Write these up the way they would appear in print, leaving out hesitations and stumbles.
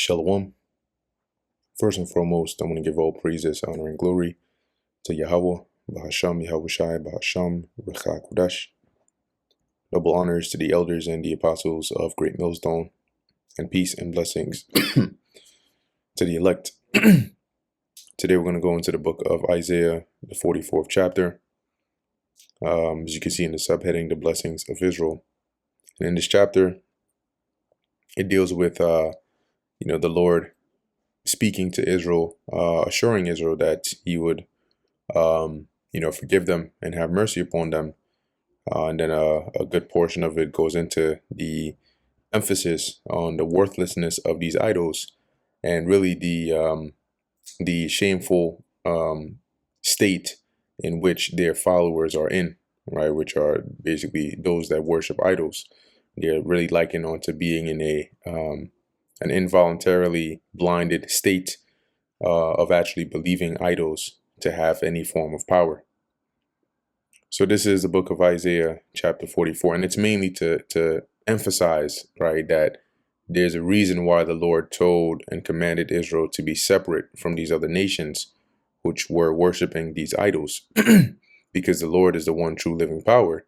Shalom. First and foremost, I want to give all praises, honor, and glory to Yahweh, Bahasham, Yahushai, Bahasham, Recha Kudash. Double honors to the elders and the apostles of Great Millstone, and peace and blessings to the elect. Today we're going to go into the book of Isaiah, the 44th chapter. As you can see in the subheading, the blessings of Israel. And in this chapter, it deals with, the Lord speaking to Israel, assuring Israel that he would, forgive them and have mercy upon them. And then a good portion of it goes into the emphasis on the worthlessness of these idols, and really the shameful state in which their followers are in, right? Which are basically those that worship idols. They're really likened on to being in an involuntarily blinded state of actually believing idols to have any form of power. So this is the book of Isaiah chapter 44, and it's mainly to emphasize, right, that there's a reason why the Lord told and commanded Israel to be separate from these other nations which were worshiping these idols, because the Lord is the one true living power.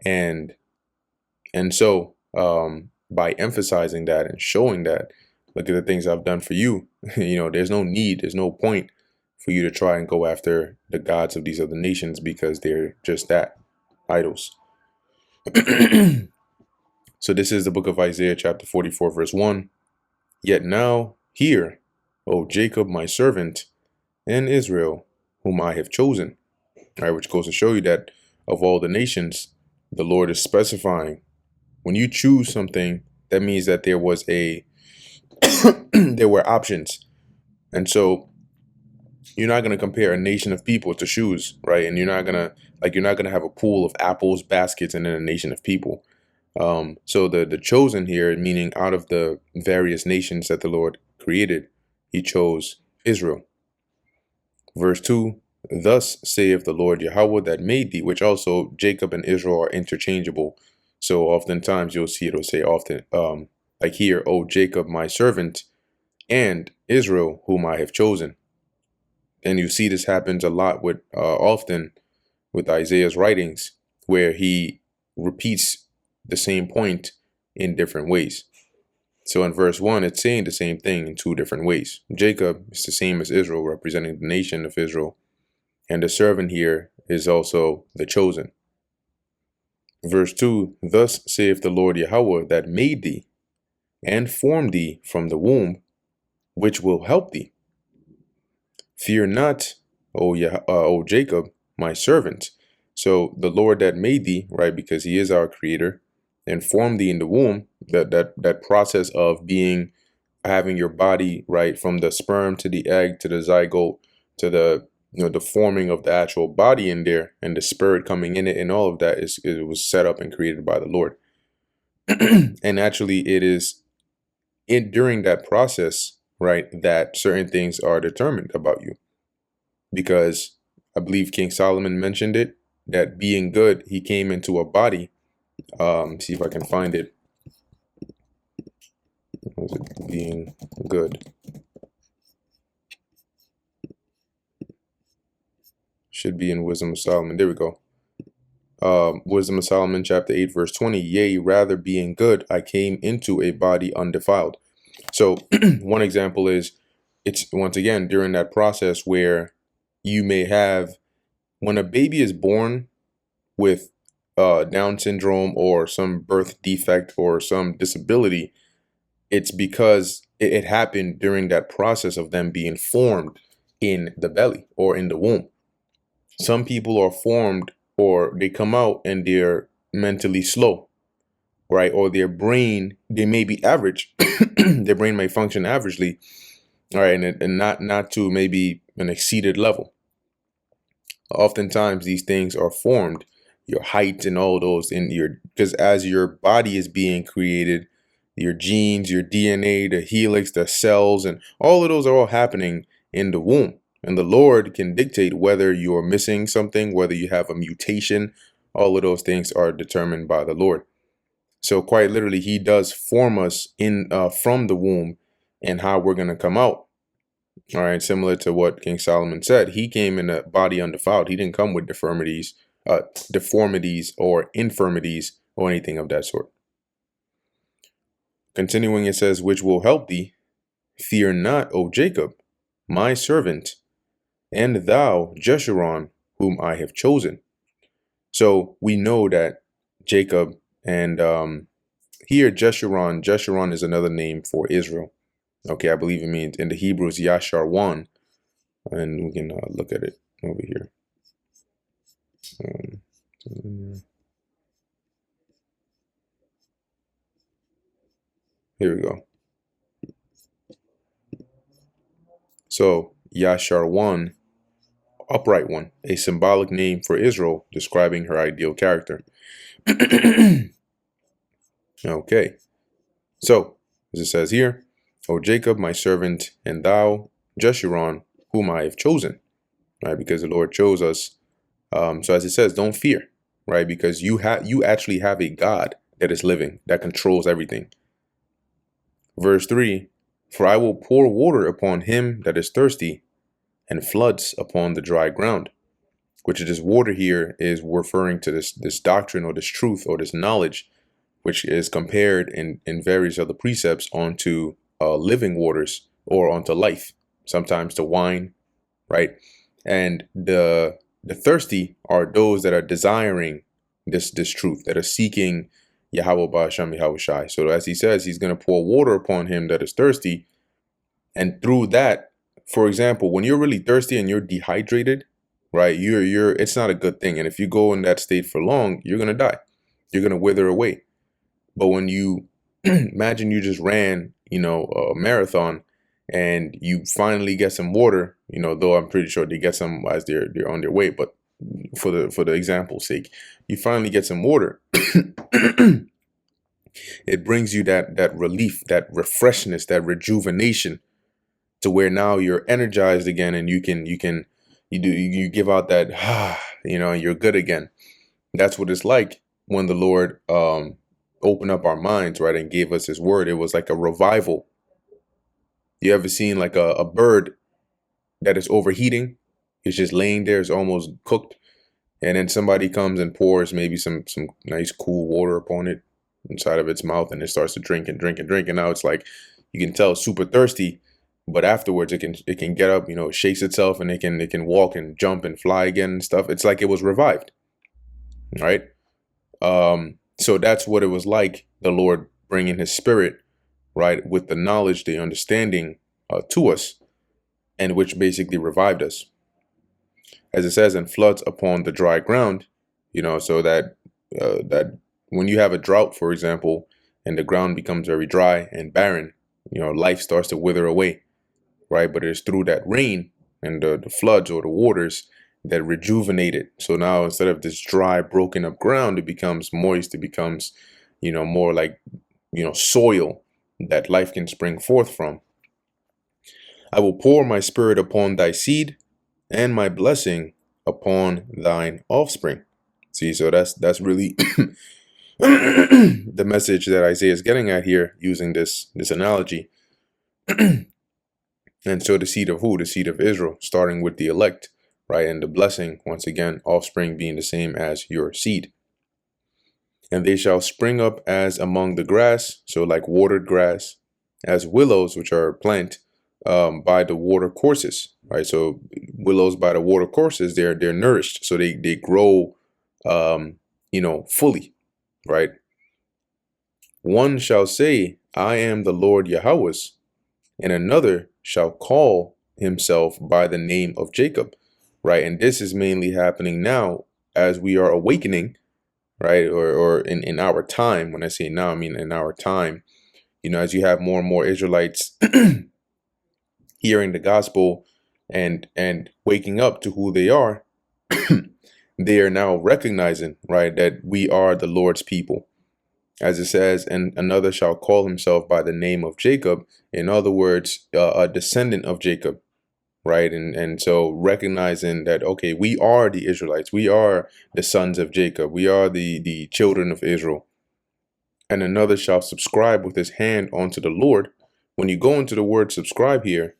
And so by emphasizing that and showing that, look at the things I've done for you, there's no need, there's no point for you to try and go after the gods of these other nations, because they're just that, idols. So this is the book of Isaiah chapter 44 verse 1. Yet now hear, O Jacob my servant, and Israel whom I have chosen. All right, which goes to show you that of all the nations, the Lord is specifying, when you choose something, that means that there was there were options. And so you're not going to compare a nation of people to shoes, right? And you're not going to have a pool of apples, baskets, and then a nation of people. So the chosen here, meaning out of the various nations that the Lord created, he chose Israel. Verse 2, thus saith the Lord Yahweh that made thee, which also Jacob and Israel are interchangeable. So oftentimes you'll see it'll say often, like here, O Jacob my servant, and Israel whom I have chosen. And you see this happens a lot with often with Isaiah's writings, where he repeats the same point in different ways. So in verse 1, it's saying the same thing in two different ways. Jacob is the same as Israel, representing the nation of Israel. And the servant here is also the chosen. Verse 2, thus saith the Lord Yahweh that made thee and formed thee from the womb, which will help thee. Fear not, O Jacob, my servant. So the Lord that made thee, right, because he is our creator, and formed thee in the womb, that process of having your body, right, from the sperm to the egg to the zygote to the the forming of the actual body in there, and the spirit coming in it, and all of that it was set up and created by the Lord. And actually it is during that process, right, that certain things are determined about you, because I believe King Solomon mentioned it, that being good, he came into a body. See if I can find it. Was it being good? Should be in Wisdom of Solomon. There we go. Wisdom of Solomon chapter 8 verse 20. Yea, rather being good, I came into a body undefiled. So one example is, it's once again during that process where you may have, when a baby is born with Down syndrome or some birth defect or some disability, it's because it happened during that process of them being formed in the belly or in the womb. Some people are formed, or they come out and they're mentally slow, right? Or their brain, they may be average. Their brain may function averagely, all right, and not to maybe an exceeded level. Oftentimes these things are formed, your height and all those, because as your body is being created, your genes, your DNA, the helix, the cells, and all of those are all happening in the womb. And the Lord can dictate whether you're missing something, whether you have a mutation. All of those things are determined by the Lord. So quite literally, he does form us in from the womb and how we're going to come out. All right, similar to what King Solomon said, he came in a body undefiled. He didn't come with deformities or infirmities or anything of that sort. Continuing, it says, which will help thee. Fear not, O Jacob, my servant, and thou, Jeshurun, whom I have chosen. So we know that Jacob and here Jeshurun is another name for Israel. Okay, I believe it means in the Hebrew is Yasharwan, and we can look at it over here. Here we go. So Yasharwan, upright one, a symbolic name for Israel, describing her ideal character. Okay, so as it says here, O Jacob, my servant, and thou, Jeshurun, whom I have chosen, right? Because the Lord chose us. So as it says, don't fear, right? Because you actually have a God that is living, that controls everything. Verse 3, for I will pour water upon him that is thirsty, and floods upon the dry ground. Which is this water here is referring to this doctrine or this truth or this knowledge, which is compared in various other precepts onto living waters or onto life, sometimes to wine, right? And the thirsty are those that are desiring this truth, that are seeking Yahweh Ba'Hashem Yahweh Shai. So as he says, he's going to pour water upon him that is thirsty. And through that, for example, when you're really thirsty and you're dehydrated, right, it's not a good thing. And if you go in that state for long, you're going to die. You're going to wither away. But when you imagine you just ran, a marathon and you finally get some water, though I'm pretty sure they get some as they're on their way. But for the example's sake, you finally get some water. It brings you that relief, that refreshness, that rejuvenation, to where now you're energized again, and you give out that you're good again. That's what it's like when the Lord opened up our minds, right, and gave us his word. It was like a revival. You ever seen like a bird that is overheating? It's just laying there, it's almost cooked, and then somebody comes and pours maybe some nice cool water upon it inside of its mouth, and it starts to drink and drink and drink, and now it's like you can tell it's super thirsty, but afterwards it can get up, it shakes itself, and it can walk and jump and fly again and stuff. It's like it was revived, right? So that's what it was like, the Lord bringing his spirit, right, with the knowledge, the understanding to us, and which basically revived us. As it says, and floods upon the dry ground, so that when you have a drought, for example, and the ground becomes very dry and barren, life starts to wither away, right? But it's through that rain and the floods or the waters that rejuvenate it. So now instead of this dry, broken up ground, it becomes moist. It becomes, more like, soil that life can spring forth from. I will pour my spirit upon thy seed and my blessing upon thine offspring. See, so that's really the message that Isaiah is getting at here using this analogy. And so the seed of who? The seed of Israel, starting with the elect, right? And the blessing, once again, offspring being the same as your seed. And they shall spring up as among the grass, so like watered grass, as willows, which are plant by the water courses, right? So willows by the water courses, they're nourished, so they grow, fully, right? One shall say, I am the Lord Yahweh's, and another shall call himself by the name of Jacob, right? And this is mainly happening now as we are awakening, right? Or in our time. When I say now, I mean in our time, as you have more and more Israelites hearing the gospel and waking up to who they are, they are now recognizing, right, that we are the Lord's people. As it says, and another shall call himself by the name of Jacob. In other words, a descendant of Jacob, right? And so recognizing that, okay, we are the Israelites. We are the sons of Jacob. We are the children of Israel. And another shall subscribe with his hand unto the Lord, when you go into the word subscribe here,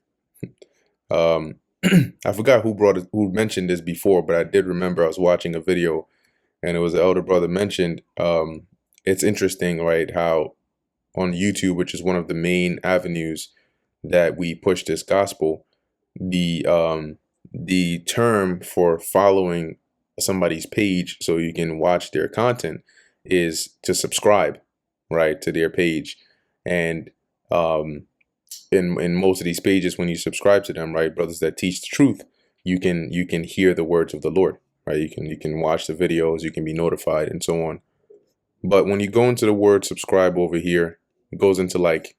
I forgot who mentioned this before, but I did remember I was watching a video and it was the elder brother mentioned, it's interesting, right, how on YouTube, which is one of the main avenues that we push this gospel, the term for following somebody's page so you can watch their content is to subscribe, right, to their page. And in most of these pages, when you subscribe to them, right, brothers that teach the truth, you can hear the words of the Lord, right? You can watch the videos, you can be notified, and so on. But when you go into the word subscribe over here, it goes into like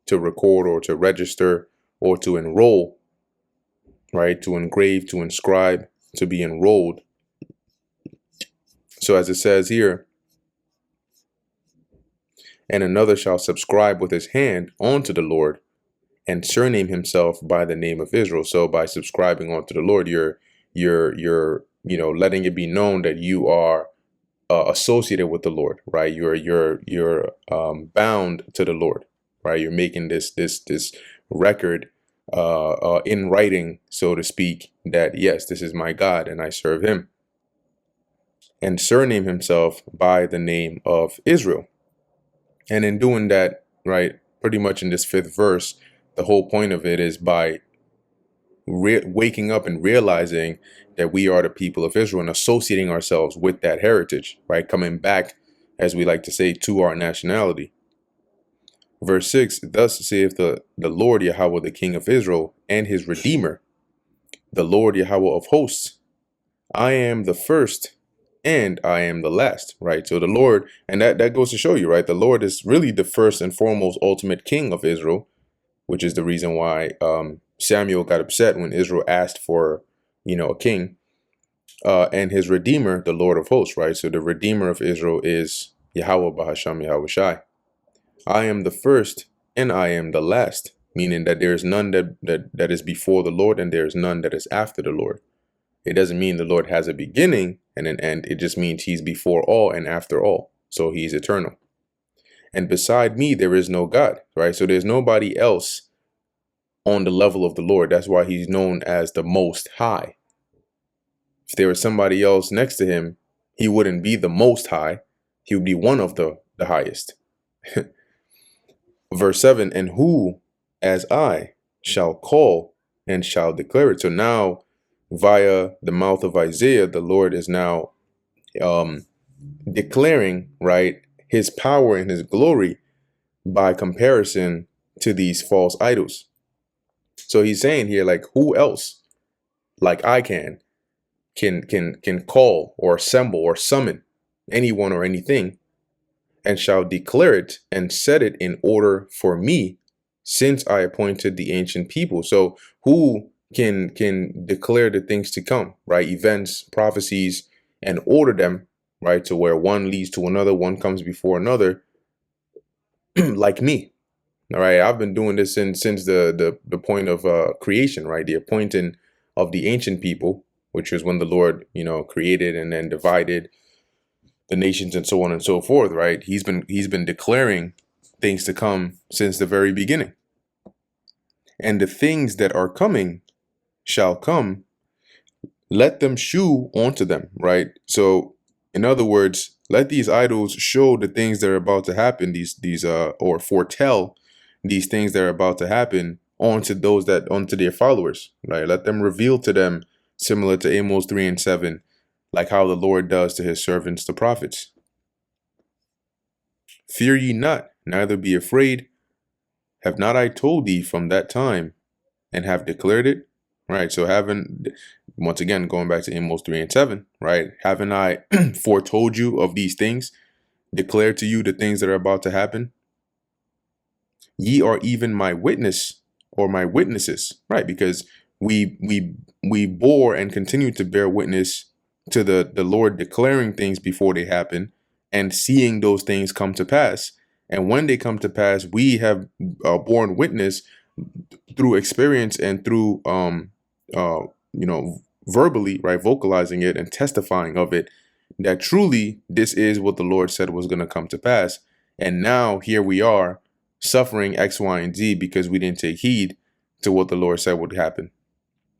to record or to register or to enroll, right? To engrave, to inscribe, to be enrolled. So as it says here, and another shall subscribe with his hand unto the Lord and surname himself by the name of Israel. So by subscribing unto the Lord, you're letting it be known that you are associated with the Lord, right? You're bound to the Lord, right? You're making this record in writing, so to speak, that yes, this is my God and I serve him. And surname himself by the name of Israel. And in doing that, right, pretty much in this 5th verse, the whole point of it is by waking up and realizing that we are the people of Israel and associating ourselves with that heritage, right? Coming back, as we like to say, to our nationality. Verse 6, thus saith the Lord Yahweh, the King of Israel, and his Redeemer, the Lord Yahweh of hosts. I am the first and I am the last, right? So the Lord, and that goes to show you, right? The Lord is really the first and foremost ultimate king of Israel, which is the reason why Samuel got upset when Israel asked for, a king, and his Redeemer, the Lord of hosts, right? So the Redeemer of Israel is Yahweh Bahasham Yahweh Shai. I am the first and I am the last, meaning that there is none that is before the Lord and there is none that is after the Lord. It doesn't mean the Lord has a beginning and an end. It just means he's before all and after all. So he's eternal. And beside me, there is no God, right? So there's nobody else on the level of the Lord. That's why he's known as the Most High. If there was somebody else next to him, he wouldn't be the Most High. He would be one of the highest. Verse 7, and who as I shall call and shall declare it. So now via the mouth of Isaiah, the Lord is now declaring, right, his power and his glory by comparison to these false idols. So he's saying here, like, who else like I can call or assemble or summon anyone or anything and shall declare it and set it in order for me, since I appointed the ancient people. So who can declare the things to come, right? Events, prophecies, and order them, right? To where one leads to another, one comes before another, like me. All right, I've been doing this since the point of creation, right? The appointing of the ancient people, which was when the Lord, created and then divided the nations and so on and so forth, right? He's been declaring things to come since the very beginning. And the things that are coming shall come, let them shew onto them, right? So in other words, let these idols show the things that are about to happen, or foretell these things that are about to happen onto their followers, right? Let them reveal to them, similar to Amos 3 and 7, like how the Lord does to his servants, the prophets. Fear ye not, neither be afraid. Have not I told thee from that time, and have declared it? Right. So once again, going back to Amos 3 and 7, right? Haven't I foretold you of these things, declared to you the things that are about to happen? Ye are even my witness, or my witnesses, right? Because we bore and continue to bear witness to the Lord declaring things before they happen and seeing those things come to pass. And when they come to pass, we have borne witness through experience and through verbally, right, vocalizing it and testifying of it, that truly this is what the Lord said was going to come to pass. And now here we are, suffering X, Y, and Z because we didn't take heed to what the Lord said would happen,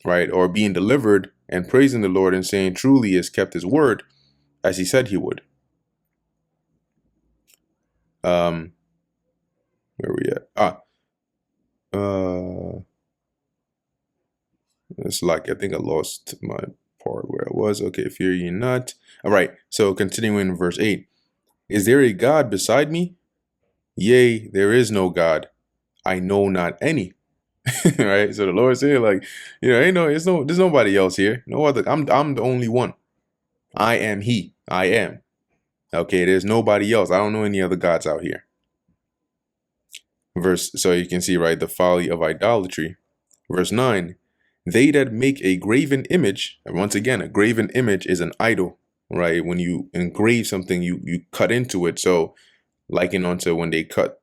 right? Or being delivered and praising the Lord and saying truly has kept his word as he said he would. Where we at? It's like, I think I lost my part where I was. Okay, fear ye not. All right, so continuing in verse 8. Is there a God beside me? Yea, there is no God. I know not any. Right? So the Lord said, like, there's nobody else here. No other. I'm the only one. I am he. I am. Okay, there's nobody else. I don't know any other gods out here. So you can see, right, the folly of idolatry. Verse 9. They that make a graven image, and once again, a graven image is an idol, right? When you engrave something, you cut into it. So liken onto when they cut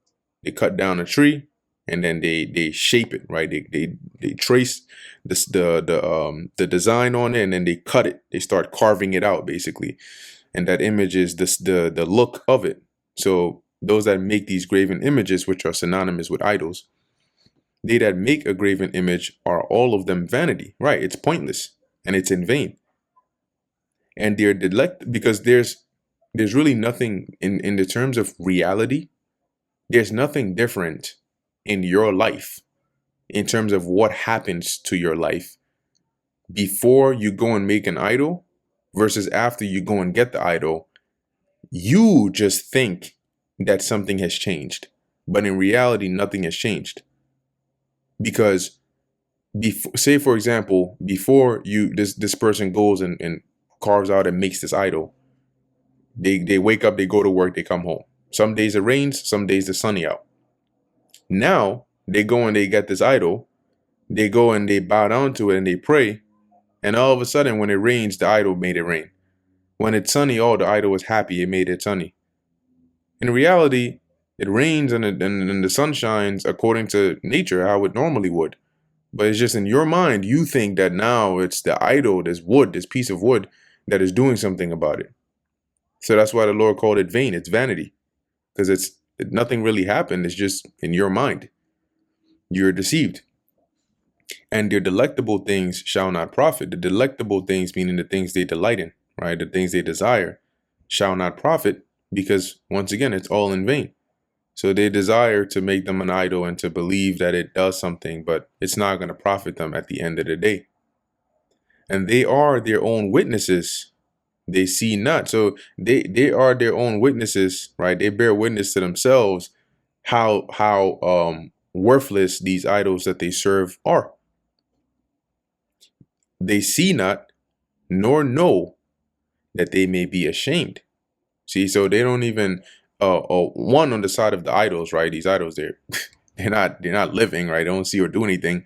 down a tree and then they shape it, right? They trace the design on it and then they cut it. They start carving it out basically. And that image is the look of it. So those that make these graven images, which are synonymous with idols, they that make a graven image are all of them vanity, right? It's pointless and it's in vain. And they're because there's really nothing in the terms of reality. There's nothing different in your life in terms of what happens to your life before you go and make an idol versus after you go and get the idol. You just think that something has changed, but in reality, nothing has changed. Because say, for example, before this person goes and carves out and makes this idol, they wake up, they go to work, they come home. Some days it rains, some days it's sunny out. Now they go and they get this idol, they go and they bow down to it and they pray, and all of a sudden when it rains, the idol made it rain. When it's sunny, the idol was happy, it made it sunny. In reality, it rains and the sun shines according to nature, how it normally would. But it's just in your mind, you think that now it's the idol, this piece of wood, that is doing something about it. So that's why the Lord called it vain. It's vanity. Because nothing really happened. It's just in your mind. You're deceived. And their delectable things shall not profit. The delectable things, meaning the things they delight in, right? The things they desire, shall not profit, because once again, it's all in vain. So they desire to make them an idol and to believe that it does something, but it's not going to profit them at the end of the day. And they are their own witnesses. They see not. So they are their own witnesses, right? They bear witness to themselves how worthless these idols that they serve are. They see not, nor know that they may be ashamed. See, so they don't even one on the side of the idols, right? These idols, they're not living, right? They don't see or do anything.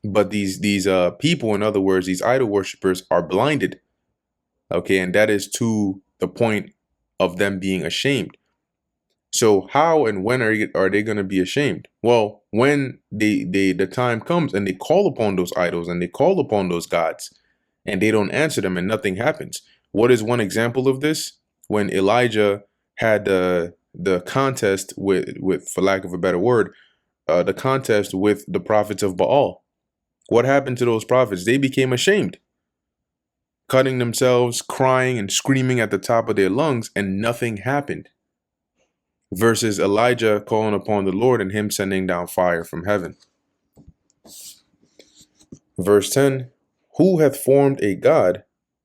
But these people, in other words, these idol worshippers are blinded. Okay, and that is to the point of them being ashamed. So how and when are they going to be ashamed? Well, when the time comes and they call upon those idols and they call upon those gods and they don't answer them and nothing happens. What is one example of this? When Elijah had the contest with, for lack of a better word, the contest with the prophets of Baal. What happened to those prophets? They became ashamed, cutting themselves, crying and screaming at the top of their lungs, and nothing happened. Versus Elijah calling upon the Lord and him sending down fire from heaven. Verse 10, who hath formed a god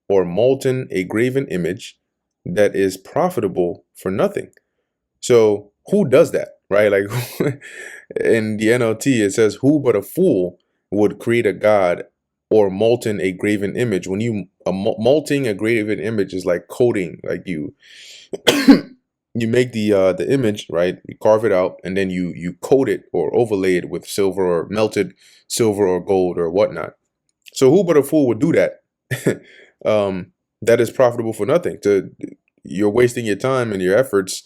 or molten a graven image that is profitable for nothing? So who does that, right? Like in the NLT, it says, who but a fool would create a god or molten a graven image? When you molting a graven image is like coating, like you you make the image, right? You carve it out and then you coat it or overlay it with silver or melted silver or gold or whatnot. So who but a fool would do that? That is profitable for nothing. You're wasting your time and your efforts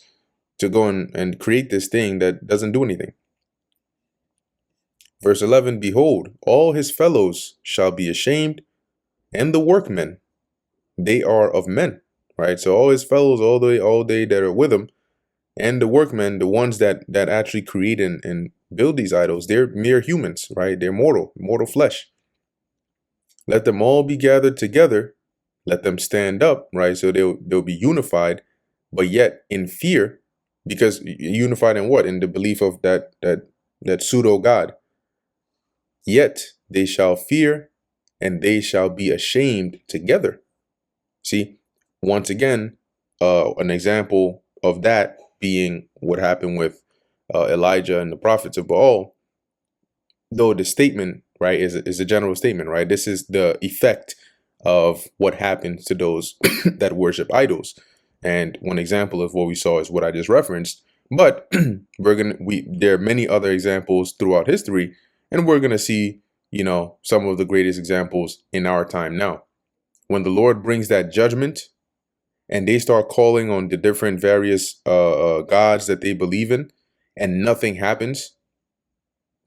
to go and create this thing that doesn't do anything. Verse 11, behold, all his fellows shall be ashamed, and the workmen, they are of men, right? So all his fellows, all they that are with him, and the workmen, the ones that actually create and build these idols, they're mere humans, right? They're mortal flesh. Let them all be gathered together. Let them stand up, right? So they'll be unified, but yet in fear, because unified in what? In the belief of that pseudo God. Yet they shall fear, and they shall be ashamed together. See, once again, an example of that being what happened with Elijah and the prophets of Baal. Though the statement, right, is a general statement, right? This is the effect of what happens to those that worship idols. And one example of what we saw is what I just referenced. But there are many other examples throughout history, and we're gonna see, some of the greatest examples in our time now. When the Lord brings that judgment, and they start calling on the different various gods that they believe in, and nothing happens,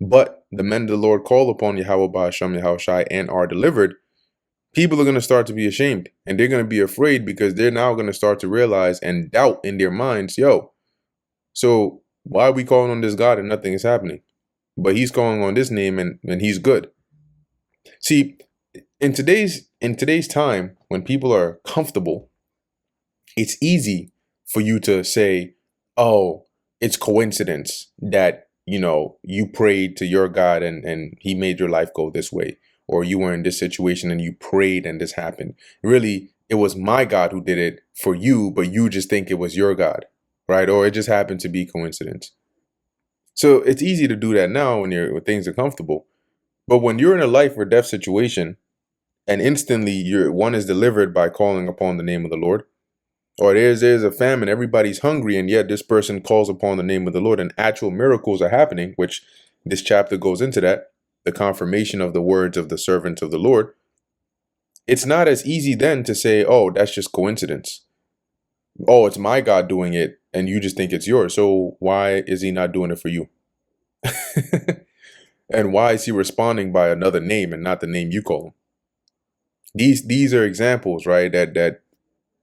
but the men of the Lord call upon Yahweh Ba'asham Yahushai and are delivered, people are going to start to be ashamed, and they're going to be afraid, because they're now going to start to realize and doubt in their minds, so why are we calling on this God and nothing is happening? But he's calling on this name, and he's good. See, in today's time, when people are comfortable, it's easy for you to say, oh, it's coincidence that, you prayed to your God and he made your life go this way. Or you were in this situation and you prayed and this happened. Really, it was my God who did it for you, but you just think it was your God, right? Or it just happened to be coincidence. So it's easy to do that now when things are comfortable. But when you're in a life or death situation, and instantly one is delivered by calling upon the name of the Lord, or there's a famine, everybody's hungry, and yet this person calls upon the name of the Lord, and actual miracles are happening, which this chapter goes into that, the confirmation of the words of the servants of the Lord. It's not as easy then to say, oh, that's just coincidence. Oh, it's my God doing it, and you just think it's yours. So why is he not doing it for you? And why is he responding by another name and not the name you call him? These are examples, right, that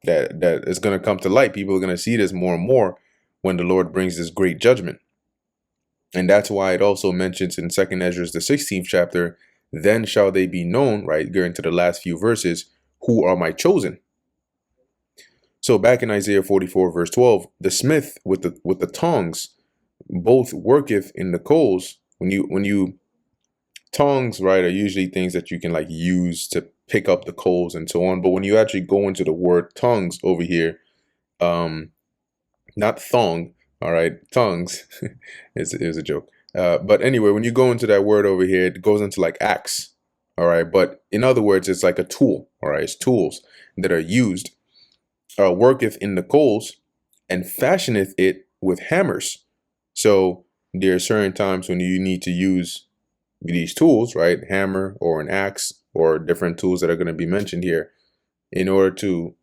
is going to come to light. People are going to see this more and more when the Lord brings this great judgment. And that's why it also mentions in 2nd Ezra, the 16th chapter, then shall they be known, right, going to the last few verses, who are my chosen. So back in Isaiah 44 verse 12, the smith with the tongs both worketh in the coals. When you tongs, right, are usually things that you can like use to pick up the coals and so on. But when you actually go into the word tongues over here, not thong, all right, tongues is a joke. But anyway, when you go into that word over here, it goes into like axe, all right. But in other words, it's like a tool, all right. It's tools that are used. Worketh in the coals and fashioneth it with hammers. So there are certain times when you need to use these tools, right? Hammer or an axe or different tools that are going to be mentioned here in order to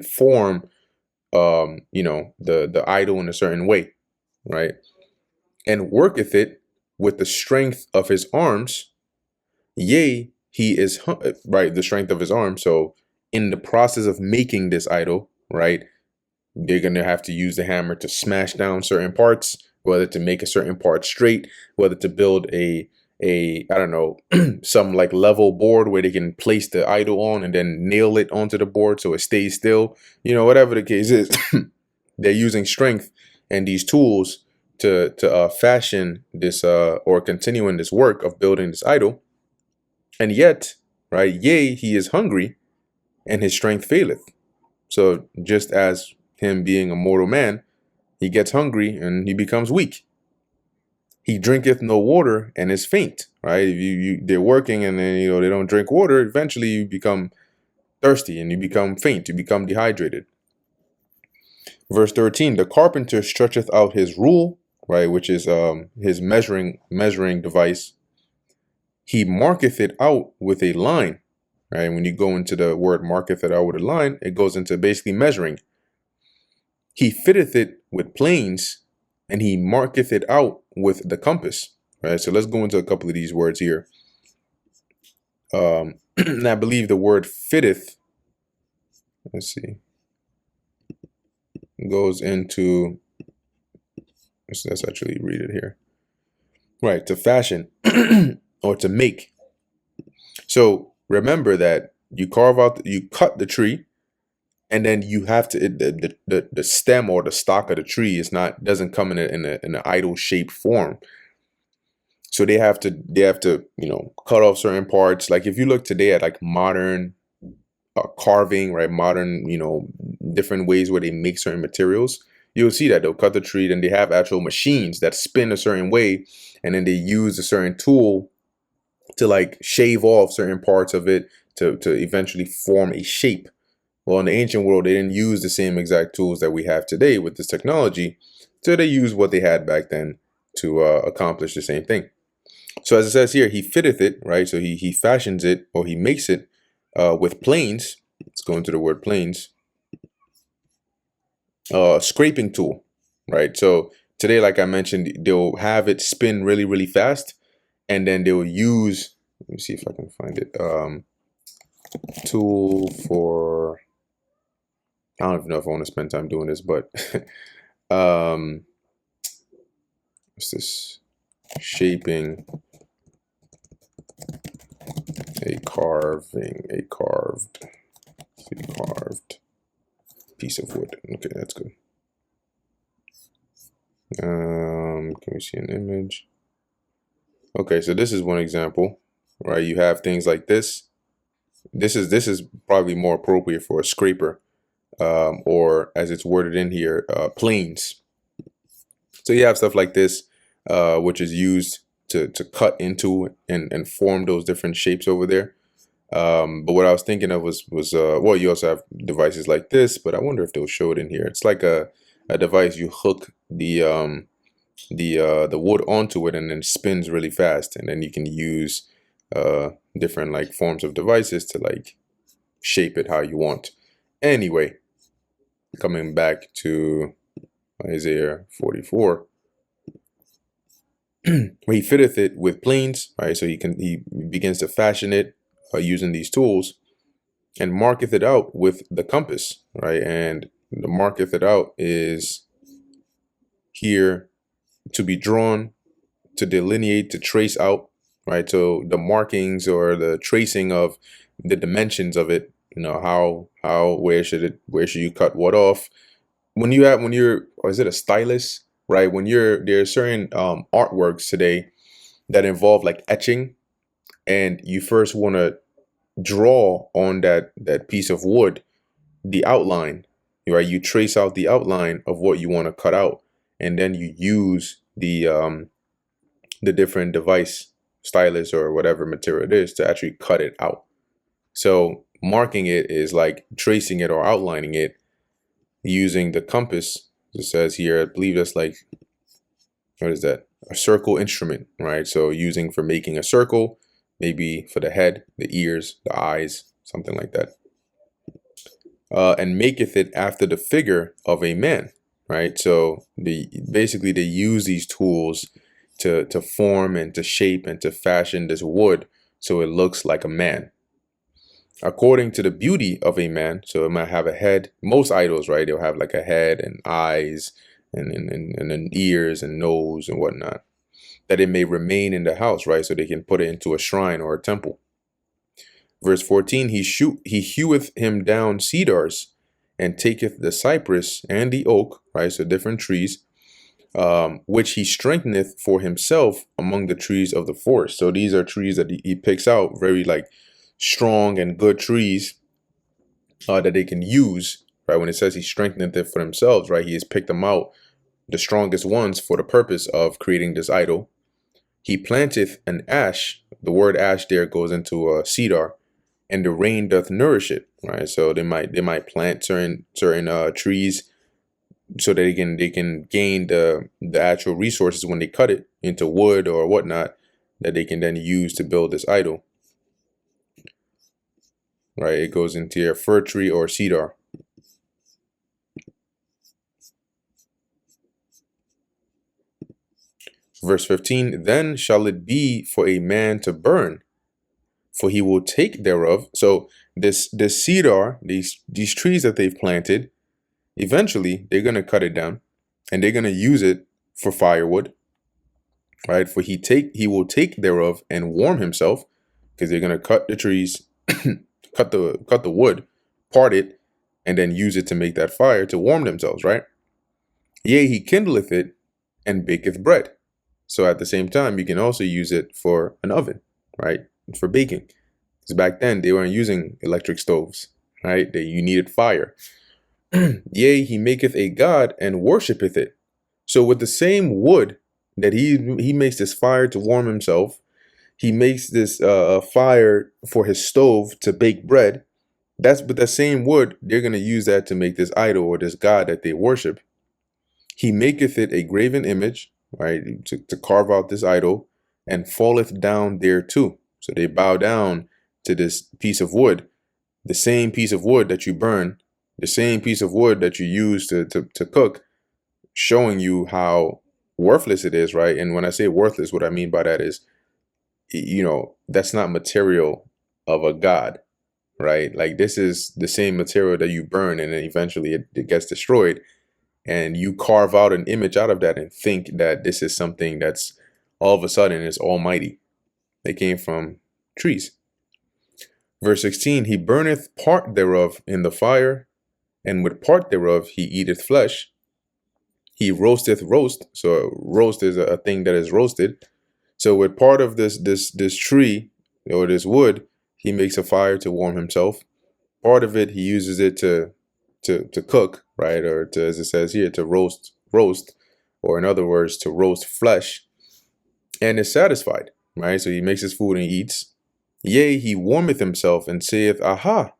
form, the idol in a certain way, right? And worketh it with the strength of his arms. Yea, he is, right, the strength of his arm. So in the process of making this idol, right, they're going to have to use the hammer to smash down certain parts, whether to make a certain part straight, whether to build a I don't know, some like level board where they can place the idol on and then nail it onto the board so it stays still, whatever the case is. They're using strength and these tools to fashion this or continue in this work of building this idol. And yet, right, yea, he is hungry and his strength faileth. So just as him being a mortal man, he gets hungry and he becomes weak. He drinketh no water and is faint, right? If they're working and then, they don't drink water, eventually you become thirsty and you become faint, you become dehydrated. Verse 13, the carpenter stretcheth out his rule, right, which is his measuring device. He marketh it out with a line, right? When you go into the word marketh it out with a line, it goes into basically measuring. He fitteth it with planes, and he marketh it out with the compass, right? So let's go into a couple of these words here. And I believe the word fitteth, let's see, goes into let's actually read it here. Right, to fashion or to make. So remember that you you cut the tree, and then you have to the stem or the stock of the tree is not doesn't come in an idle shaped form. So they have to cut off certain parts. Like if you look today at like modern carving, right? Modern, different ways where they make certain materials. You'll see that they'll cut the tree, then they have actual machines that spin a certain way, and then they use a certain tool to like shave off certain parts of it to eventually form a shape. Well, in the ancient world, they didn't use the same exact tools that we have today with this technology, so they used what they had back then to accomplish the same thing. So as it says here, he fitteth it, right? So he fashions it, or he makes it with planes. Let's go into the word planes. Scraping tool, right? So today, like I mentioned, they'll have it spin really, really fast, and then they'll use. Let me see if I can find it. Tool for. I don't even know if I want to spend time doing this, but what's this? Shaping a carved piece of wood. Okay, that's good. Can we see an image? Okay, so this is one example, right? You have things like this. This is probably more appropriate for a scraper, or as it's worded in here, planes. So you have stuff like this, which is used to cut into and form those different shapes over there. But what I was thinking of was well, you also have devices like this, but I wonder if they'll show it in here. It's like a device you hook the wood onto it, and then spins really fast, and then you can use different like forms of devices to like shape it how you want. Anyway, coming back to Isaiah 44, where he fitteth it with planes, right? So he begins to fashion it using these tools, and marketh it out with the compass, right? And the marketh it out is here to be drawn, to delineate, to trace out, right? So the markings or the tracing of the dimensions of it, where should you cut what off? When you're, or is it a stylus, right? There's certain artworks today that involve like etching, and you first want to draw on that piece of wood the outline, right? You trace out the outline of what you want to cut out, and then you use the different device, stylus or whatever material it is, to actually cut it out. So marking it is like tracing it or outlining it using the compass. It says here, I believe that's like, what is that? A circle instrument, right? So using for making a circle, maybe for the head, the ears, the eyes, something like that. And maketh it after the figure of a man, right? So basically they use these tools to form and to shape and to fashion this wood so it looks like a man, according to the beauty of a man. So it might have a head. Most idols, right? They'll have like a head and eyes and then ears and nose and whatnot, that it may remain in the house, right? So they can put it into a shrine or a temple. Verse 14, he heweth him down cedars, and taketh the cypress and the oak, right? So different trees, which he strengtheneth for himself among the trees of the forest. So these are trees that he picks out, very like strong and good trees that they can use, right? When it says he strengtheneth it for themselves, right? He has picked them out, the strongest ones, for the purpose of creating this idol. He planteth an ash. The word ash there goes into cedar, and the rain doth nourish it, right? So they might plant certain trees so that they can gain the actual resources when they cut it into wood or whatnot, that they can then use to build this idol, right? It goes into your fir tree or cedar. Verse 15, then shall it be for a man to burn, for he will take thereof. So this cedar, these trees that they've planted, eventually they're going to cut it down, and they're going to use it for firewood, right? For he will take thereof and warm himself, because they're gonna cut the trees, cut the wood, part it, and then use it to make that fire to warm themselves, right? Yea, he kindleth it and baketh bread. So at the same time, you can also use it for an oven, right? For baking. Because back then they weren't using electric stoves, right? You needed fire. Yea, he maketh a god and worshipeth it. So with the same wood that he makes this fire to warm himself, he makes this fire for his stove to bake bread. That's with the same wood, they're gonna use that to make this idol or this god that they worship. He maketh it a graven image, right, to carve out this idol, and falleth down thereto. So they bow down to this piece of wood, the same piece of wood that you burn, the same piece of wood that you use to cook, showing you how worthless it is, right? And when I say worthless, what I mean by that is, that's not material of a god, right? Like, this is the same material that you burn and then eventually it gets destroyed. And you carve out an image out of that and think that this is something that's all of a sudden is almighty. They came from trees. Verse 16, he burneth part thereof in the fire, and with part thereof he eateth flesh. He roasteth roast. So roast is a thing that is roasted. So with part of this tree or this wood, he makes a fire to warm himself. Part of it, he uses it to cook, right? Or to, as it says here, to roast, or in other words, to roast flesh, and is satisfied, right? So he makes his food and he eats. Yea, he warmeth himself and saith, aha,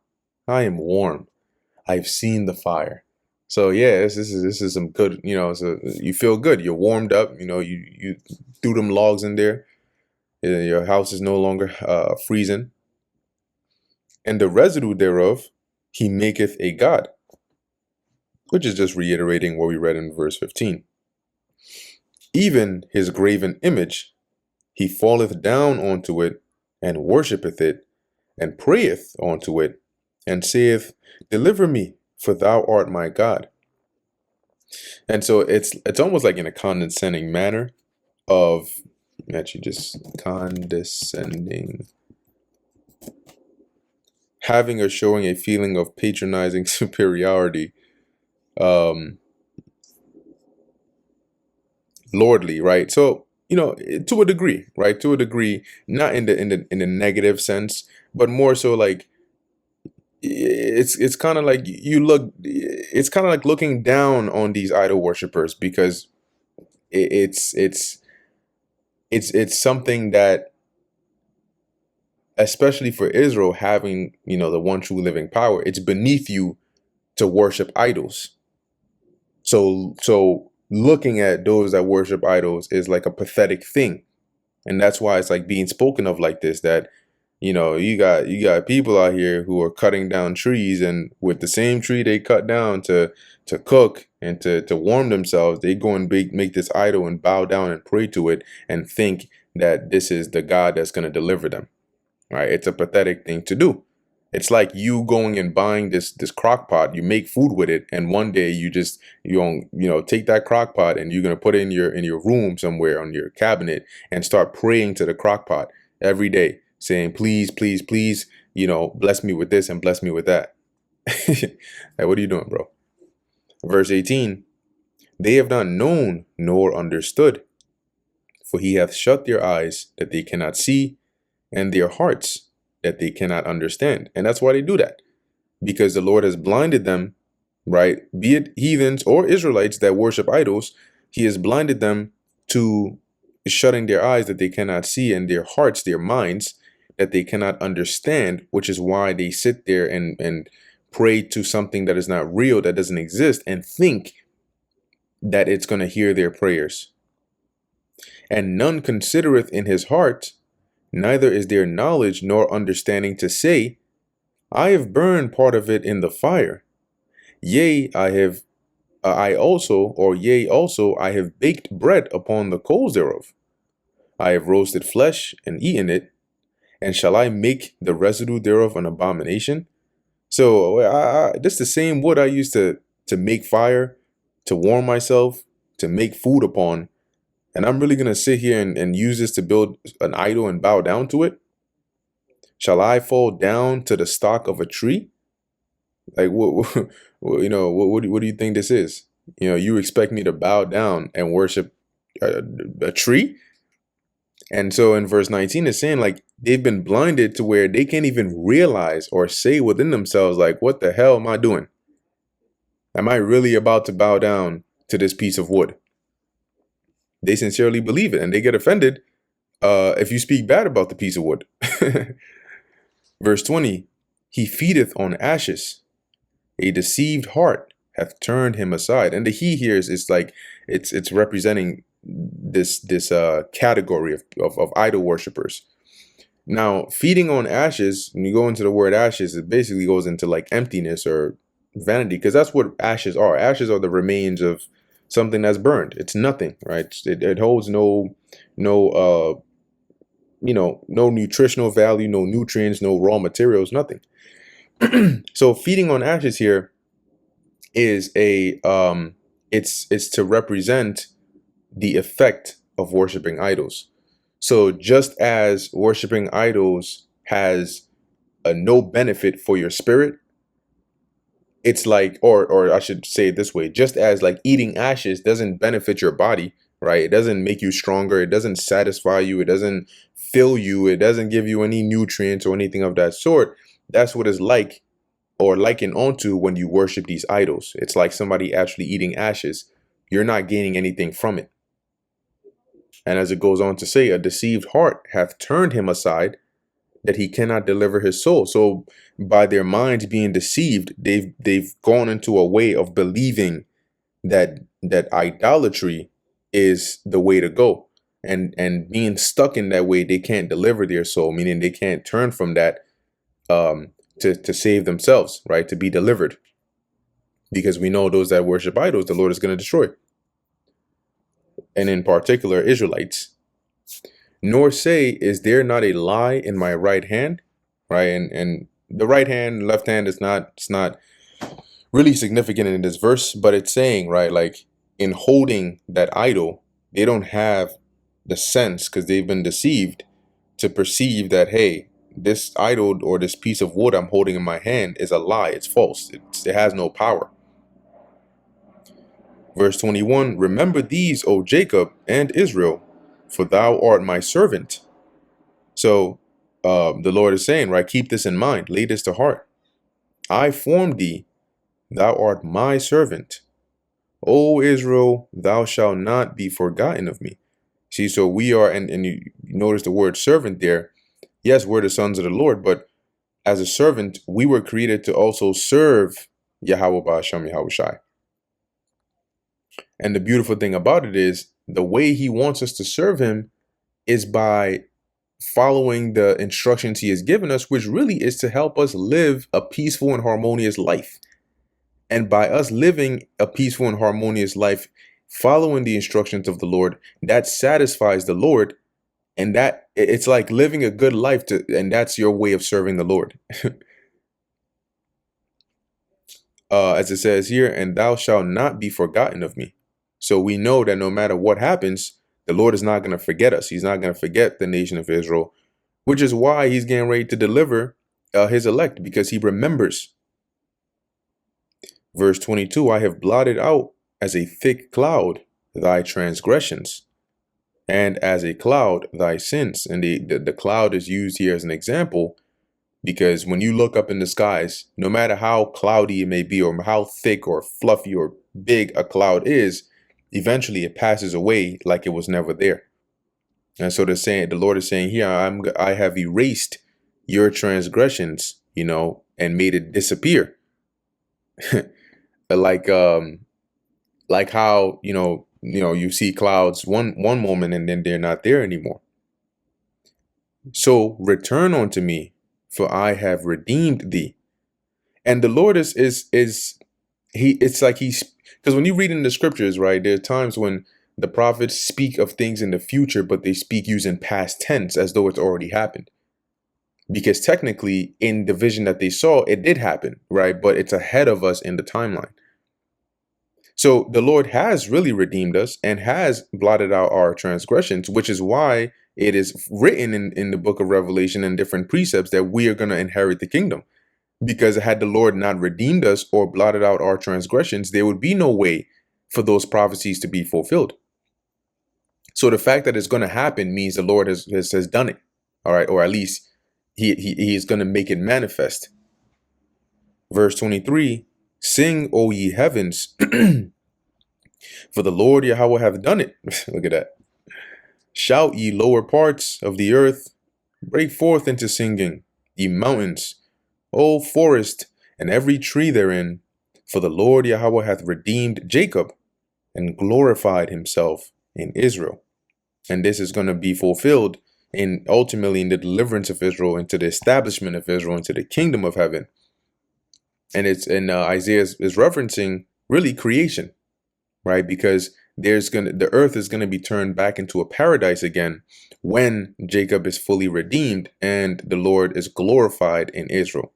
I am warm. I've seen the fire. So yeah, this is some good, so you feel good. You're warmed up, you threw them logs in there. Your house is no longer freezing. And the residue thereof, he maketh a god, which is just reiterating what we read in verse 15. Even his graven image, he falleth down unto it, and worshipeth it, and prayeth unto it, and saith, deliver me, for thou art my God. And so it's almost like in a condescending manner of, actually just condescending, having or showing a feeling of patronizing superiority, lordly, right? So, to a degree, right? To a degree, not in the negative sense, but more so like it's kind of like it's kind of like looking down on these idol worshippers, because it's something that, especially for Israel, having, the one true living power, it's beneath you to worship idols. So looking at those that worship idols is like a pathetic thing. And that's why it's like being spoken of like this, that, you got people out here who are cutting down trees, and with the same tree they cut down to cook and to warm themselves, they go and make this idol and bow down and pray to it and think that this is the God that's going to deliver them. Right? It's a pathetic thing to do. It's like you going and buying this crock pot, you make food with it, and one day you take that crock pot and you're gonna put it in your room somewhere on your cabinet and start praying to the crock pot every day, saying, please, please, please, bless me with this and bless me with that. Like, what are you doing, bro? Verse 18, they have not known nor understood, for he hath shut their eyes that they cannot see, and their hearts that they cannot understand. And that's why they do that, because the Lord has blinded them, right? Be it heathens or Israelites that worship idols, he has blinded them to shutting their eyes that they cannot see, and their hearts, their minds, that they cannot understand, which is why they sit there and pray to something that is not real, that doesn't exist, and think that it's going to hear their prayers. And none considereth in his heart, neither is there knowledge nor understanding to say, I have burned part of it in the fire. Yea, also I have baked bread upon the coals thereof. I have roasted flesh and eaten it, and shall I make the residue thereof an abomination? So this is the same wood I used to make fire, to warm myself, to make food upon, and I'm really going to sit here and use this to build an idol and bow down to it? Shall I fall down to the stalk of a tree? Like, what do you think this is? You expect me to bow down and worship a tree? And so in verse 19, it's saying like they've been blinded to where they can't even realize or say within themselves, like, what the hell am I doing? Am I really about to bow down to this piece of wood? They sincerely believe it, and they get offended if you speak bad about the piece of wood. Verse 20, he feedeth on ashes. A deceived heart hath turned him aside. And the he here is like it's representing this category of idol worshippers. Now, feeding on ashes, when you go into the word ashes, it basically goes into like emptiness or vanity, because that's what ashes are. Ashes are the remains of something that's burned. It's nothing, right? It holds no nutritional value, no nutrients, no raw materials, nothing. So feeding on ashes here is it's to represent the effect of worshiping idols. So just as worshiping idols has no benefit for your spirit, it's like, or I should say it this way, just as like eating ashes doesn't benefit your body, right? It doesn't make you stronger. It doesn't satisfy you. It doesn't fill you. It doesn't give you any nutrients or anything of that sort. That's what it's like, or likened onto when you worship these idols. It's like somebody actually eating ashes. You're not gaining anything from it. And as it goes on to say, a deceived heart hath turned him aside, that he cannot deliver his soul. So by their minds being deceived, they've gone into a way of believing that idolatry is the way to go. And being stuck in that way, they can't deliver their soul, meaning they can't turn from that to save themselves, right? To be delivered. Because we know those that worship idols, the Lord is going to destroy. And in particular, Israelites. Nor say, is there not a lie in my right hand? Right? And the right hand, left hand it's not really significant in this verse, but it's saying, right, like in holding that idol, they don't have the sense, because they've been deceived, to perceive that, hey, this idol or this piece of wood I'm holding in my hand is a lie. It's false. It has no power. Verse 21, remember these, O Jacob and Israel, for thou art my servant. So the Lord is saying, right, keep this in mind, lay this to heart. I formed thee, thou art my servant. O Israel, thou shalt not be forgotten of me. See, so we are, and you notice the word servant there. Yes, we're the sons of the Lord, but as a servant, we were created to also serve Yahweh Ba'ashem Yahushai. And the beautiful thing about it is the way he wants us to serve him is by following the instructions he has given us, which really is to help us live a peaceful and harmonious life. And by us living a peaceful and harmonious life, following the instructions of the Lord, that satisfies the Lord. And that it's like living a good life, and that's your way of serving the Lord. As it says here, and thou shalt not be forgotten of me. So we know that no matter what happens, the Lord is not going to forget us. He's not going to forget the nation of Israel, which is why he's getting ready to deliver his elect, because he remembers. Verse 22, I have blotted out as a thick cloud thy transgressions, and as a cloud thy sins. And the cloud is used here as an example, because when you look up in the skies, no matter how cloudy it may be, or how thick or fluffy or big a cloud is, eventually it passes away like it was never there. And so the Lord is saying here, I have erased your transgressions, and made it disappear. like how you see clouds one moment and then they're not there anymore. So return unto me, for I have redeemed thee. And the Lord it's like because when you read in the scriptures, right, there are times when the prophets speak of things in the future, but they speak using past tense as though it's already happened. Because technically in the vision that they saw, it did happen, right? But it's ahead of us in the timeline. So the Lord has really redeemed us and has blotted out our transgressions, which is why it is written in the book of Revelation and different precepts that we are going to inherit the kingdom. Because had the Lord not redeemed us or blotted out our transgressions, there would be no way for those prophecies to be fulfilled. So the fact that it's going to happen means the Lord has done it. All right. Or at least he is going to make it manifest. Verse 23, sing, O ye heavens, for the Lord Yahweh hath done it. Look at that. Shout, ye lower parts of the earth, break forth into singing, ye mountains, O forest, and every tree therein, for the Lord Yahweh hath redeemed Jacob and glorified himself in Israel. And this is going to be fulfilled ultimately in the deliverance of Israel, into the establishment of Israel, into the kingdom of heaven. And Isaiah is referencing really creation, right? Because the earth is going to be turned back into a paradise again when Jacob is fully redeemed and the Lord is glorified in Israel.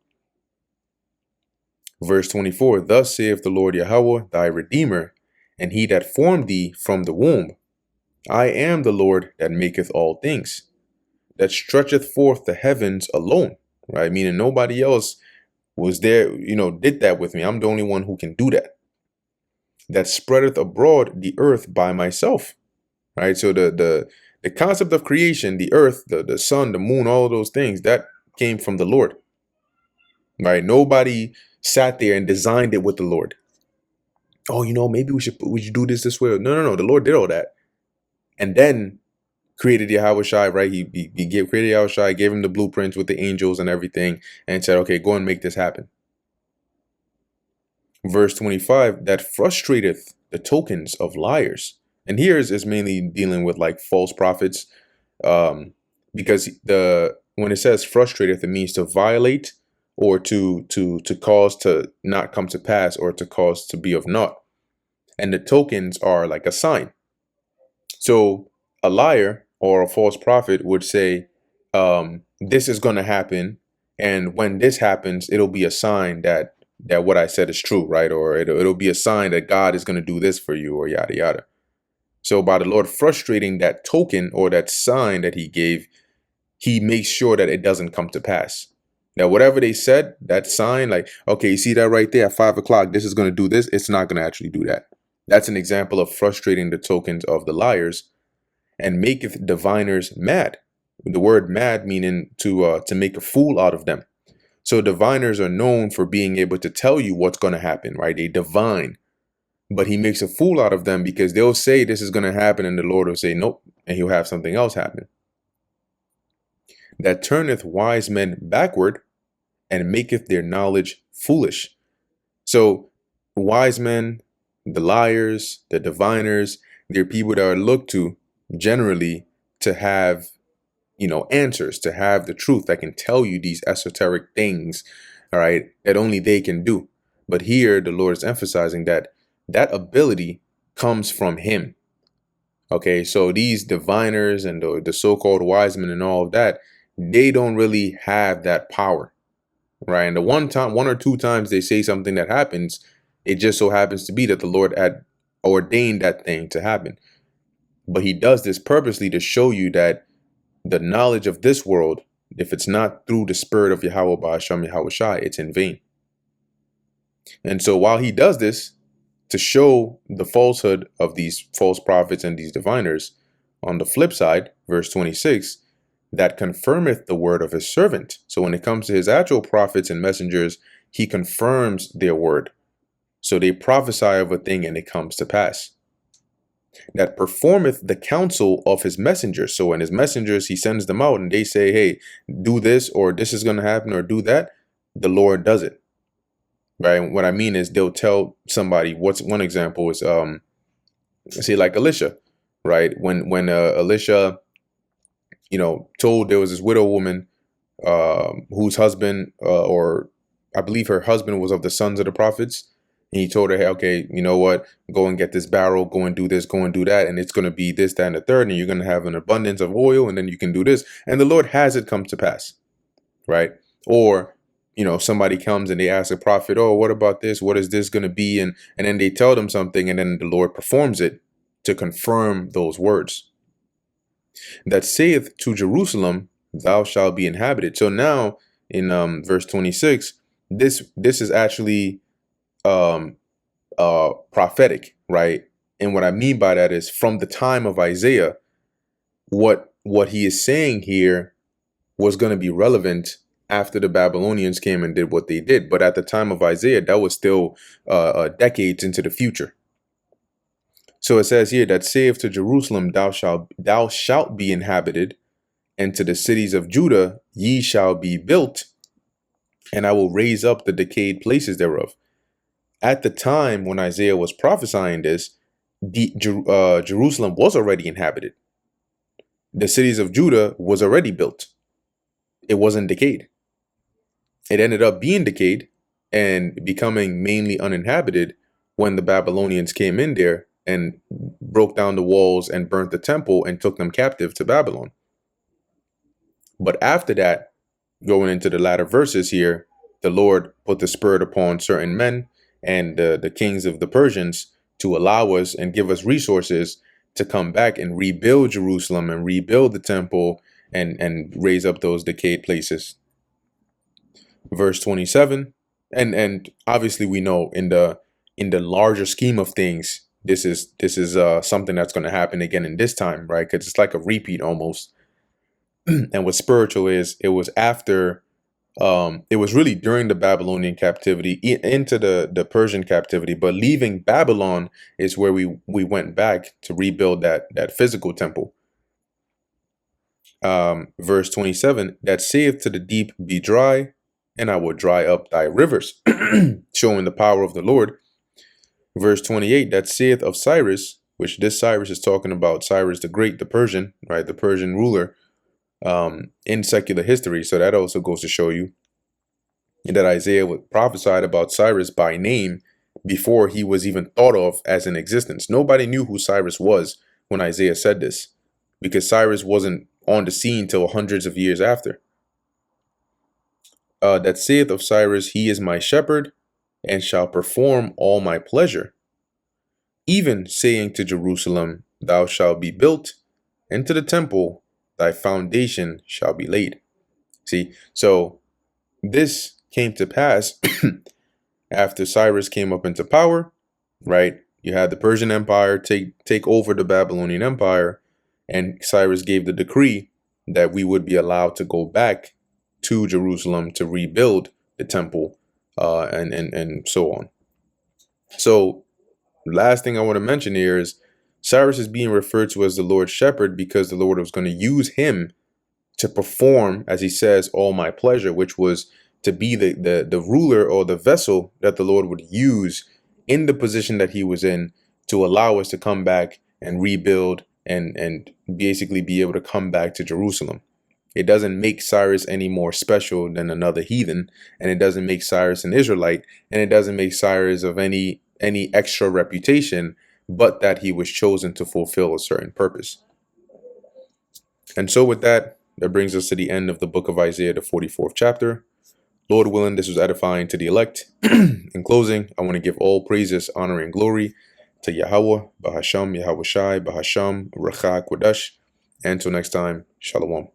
Verse 24, thus saith the Lord Yahweh, thy Redeemer, and he that formed thee from the womb. I am the Lord that maketh all things, that stretcheth forth the heavens alone, right? Meaning nobody else was there, did that with me. I'm the only one who can do that. That spreadeth abroad the earth by myself, right? So the concept of creation, the earth, the sun, the moon, all of those things, that came from the Lord, right? Nobody sat there and designed it with the Lord. Oh, maybe we should do this way. No. The Lord did all that. And then created Yahweh Shai, right? He created Yahweh Shai, gave him the blueprints with the angels and everything, and said, okay, go and make this happen. Verse 25, that frustrateth the tokens of liars. And here is mainly dealing with like false prophets, because when it says frustrateth, it means to violate or to cause to not come to pass or to cause to be of naught. And the tokens are like a sign. So a liar or a false prophet would say, this is going to happen. And when this happens, it'll be a sign that what I said is true, right? Or it'll be a sign that God is going to do this for you, or yada, yada. So by the Lord frustrating that token or that sign that he gave, he makes sure that it doesn't come to pass. Now, whatever they said, that sign, like, okay, you see that right there at 5 o'clock, this is going to do this. It's not going to actually do that. That's an example of frustrating the tokens of the liars, and maketh diviners mad. The word mad meaning to make a fool out of them. So diviners are known for being able to tell you what's going to happen, right? They divine, but he makes a fool out of them because they'll say this is going to happen and the Lord will say nope, and he'll have something else happen. That turneth wise men backward and maketh their knowledge foolish. So wise men, the liars, the diviners, they're people that are looked to generally to have, answers, to have the truth that can tell you these esoteric things, all right, that only they can do. But here the Lord is emphasizing that ability comes from him. Okay, so these diviners and the so-called wise men and all of that, they don't really have that power, right? And the one or two times they say something that happens, it just so happens to be that the Lord had ordained that thing to happen. But he does this purposely to show you that the knowledge of this world, if it's not through the spirit of Yahweh Ba'asham Yahweh Shai, it's in vain. And so while he does this to show the falsehood of these false prophets and these diviners, on the flip side, verse 26, that confirmeth the word of his servant. So when it comes to his actual prophets and messengers, he confirms their word. So they prophesy of a thing and it comes to pass. That performeth the counsel of his messengers. So when his messengers, he sends them out and they say, hey, do this, or this is going to happen, or do that, the Lord does it. Right? What I mean is they'll tell somebody. What's one example is say like Elisha, right? When Elisha, told there was this widow woman whose husband, or I believe her husband, was of the sons of the prophets. And he told her, hey, okay, you know what? Go and get this barrel, go and do this, go and do that. And it's going to be this, that, and the third. And you're going to have an abundance of oil. And then you can do this. And the Lord has it come to pass. Right? Or somebody comes and they ask a prophet, oh, what about this? What is this going to be? And then they tell them something, and then the Lord performs it to confirm those words. That saith to Jerusalem, thou shalt be inhabited. So now in verse 26, this is actually prophetic, right? And what I mean by that is from the time of Isaiah, what he is saying here was going to be relevant after the Babylonians came and did what they did. But at the time of Isaiah, that was still decades into the future. So it says here that saith to Jerusalem, thou shalt be inhabited, and to the cities of Judah ye shall be built, and I will raise up the decayed places thereof. At the time when Isaiah was prophesying this, Jerusalem was already inhabited. The cities of Judah was already built. It wasn't decayed. It ended up being decayed and becoming mainly uninhabited when the Babylonians came in there and broke down the walls and burnt the temple and took them captive to Babylon. But after that, going into the latter verses here, the Lord put the spirit upon certain men and the kings of the Persians to allow us and give us resources to come back and rebuild Jerusalem and rebuild the temple and raise up those decayed places. Verse 27, and obviously we know in the larger scheme of things, this is something that's going to happen again in this time, right? Because it's like a repeat almost. And what's spiritual is it was after, it was really during the Babylonian captivity into the Persian captivity, but leaving Babylon is where we went back to rebuild that physical temple. Verse 27, that saith to the deep, be dry, and I will dry up thy rivers, showing the power of the Lord. Verse 28, that saith of Cyrus, which this Cyrus is talking about Cyrus the Great, the Persian, right? The Persian ruler in secular history. So that also goes to show you that Isaiah prophesied about Cyrus by name before he was even thought of as in existence. Nobody knew who Cyrus was when Isaiah said this, because Cyrus wasn't on the scene till hundreds of years after. That saith of Cyrus, he is my shepherd, and shall perform all my pleasure. Even saying to Jerusalem, thou shalt be built, and to the temple, thy foundation shall be laid. See, so this came to pass after Cyrus came up into power, right? You had the Persian Empire take over the Babylonian Empire, and Cyrus gave the decree that we would be allowed to go back to Jerusalem to rebuild the temple, and so on. So last thing I want to mention here is Cyrus is being referred to as the Lord's shepherd because the Lord was going to use him to perform, as he says, all my pleasure, which was to be the ruler or the vessel that the Lord would use in the position that he was in to allow us to come back and rebuild and basically be able to come back to Jerusalem. It doesn't make Cyrus any more special than another heathen, and it doesn't make Cyrus an Israelite, and it doesn't make Cyrus of any extra reputation, but that he was chosen to fulfill a certain purpose. And so with that, that brings us to the end of the book of Isaiah, the 44th chapter. Lord willing, this was edifying to the elect. In closing, I want to give all praises, honor, and glory to Yahweh, Bahasham, Yahweh Shai, Bahasham, Racha, Kodash. And until next time, Shalom.